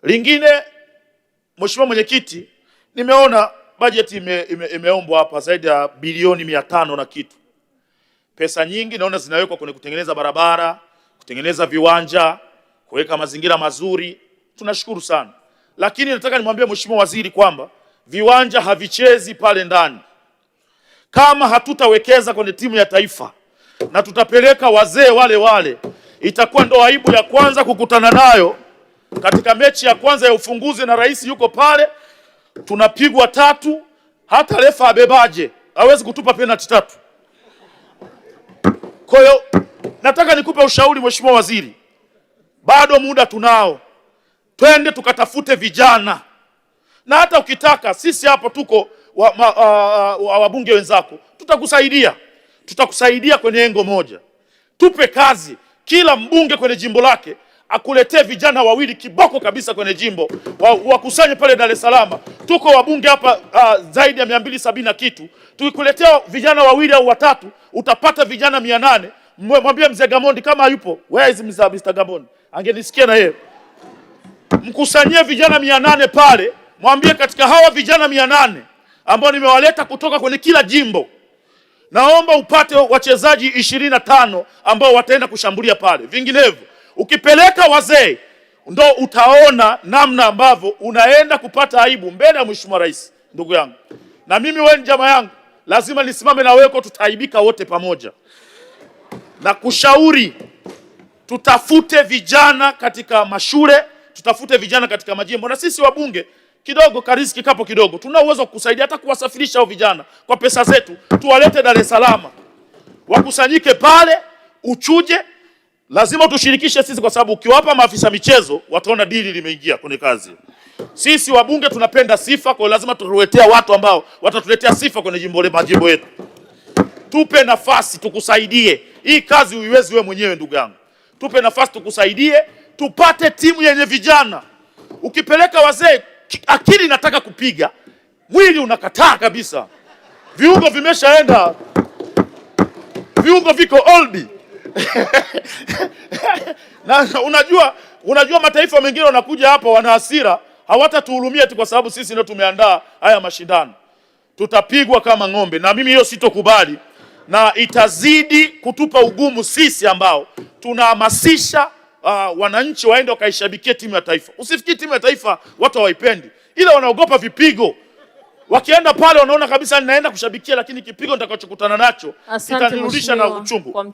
Lingine, Mheshimiwa Mwenyekiti, nimeona bajeti imeombwa hapa zaidi ya bilioni 500 na kitu. Pesa nyingi naona zinawekwa kwenye kutengeneza barabara, kutengeneza viwanja, kuweka mazingira mazuri. Tunashukuru sana. Lakini nataka nimwambie Mheshimiwa Waziri kwamba viwanja havichezi pale ndani. Kama hatutawekeza kwenye timu ya taifa na tutapeleka wazee wale, itakuwa ndo aibu ya kwanza kukutana nayo katika mechi ya kwanza ya ufunguzi, na rais yuko pale, tunapigwa 3, hata refa abebaje hawezi kutupa penalty 3. Kwa hiyo nataka nikupe ushauri Mheshimiwa Waziri, bado muda tunao, twende tukatafute vijana, na hata ukitaka sisi hapo tuko wabunge wenzako, tutakusaidia kwenye engo moja. Tupe kazi, kila mbunge kwenye jimbo lake akuletee vijana 2 kiboko kabisa kwenye jimbo, wakusanye pale Dar es Salaam. Tuko wabunge hapa zaidi ya 270 na kitu. Tukikuletea vijana 2 au 3 utapata vijana 800. Mwambie mzee Gamondi kama yupo, where is Mr. Gamondi, angenisikia na yeye. Mkusanyie vijana 800 pale, mwambie katika hawa vijana 800 ambao nimewaleta kutoka kwenye kila jimbo, naomba upate wachezaji 25 ambao wataenda kushambulia pale. Vinginevyo ukipeleka wazee ndo utaona namna ambavyo unaenda kupata aibu mbele ya Mheshimiwa Rais. Ndugu yangu, na mimi wewe ni jamaa yangu, lazima nisimame na wewe, tutaaibika wote pamoja. Na kushauri, tutafute vijana katika mashule, tutafute vijana katika majimbo, na sisi wabunge kidogo kariski kapo kidogo, tuna uwezo wa kukusaidia hata kuwasafirisha hao vijana kwa pesa zetu, tuwalete Dar es Salaam, wakusanyike pale, uchuje. Lazima tushirikishe sisi, kwa sababu ukiwapa maafisa michezo wataona dili limeingia kwenye kazi. Sisi wabunge tunapenda sifa, kwa lazima turuetea watu ambao watatuletea sifa kwenye majimbo yetu. Tupe nafasi tukusaidie. Hii kazi uiwezi wewe mwenyewe ndugu yangu. Tupe nafasi tukusaidie, tupate timu yenye vijana. Ukipeleka wazee, akili nataka kupiga, mwili unakataa kabisa. Viungo vimeshaenda. Viungo viko old. Na unajua mataifa mengine wanakuja hapa wana hasira, hawatatuhurumia tu kwa sababu sisi ndio tumeandaa haya mashindano. Tutapigwa kama ng'ombe, na mimi hiyo sitokubali, na itazidi kutupa ugumu sisi ambao tunahamasisha wananchi waende wakaishabikie timu ya taifa. Usifikiri timu ya taifa watu hawaipendi, ila wanaogopa vipigo. Wakienda pale wanaona kabisa ninaenda kushabikia, lakini kipigo nitakachokutana nacho kitanirudisha na uchungu.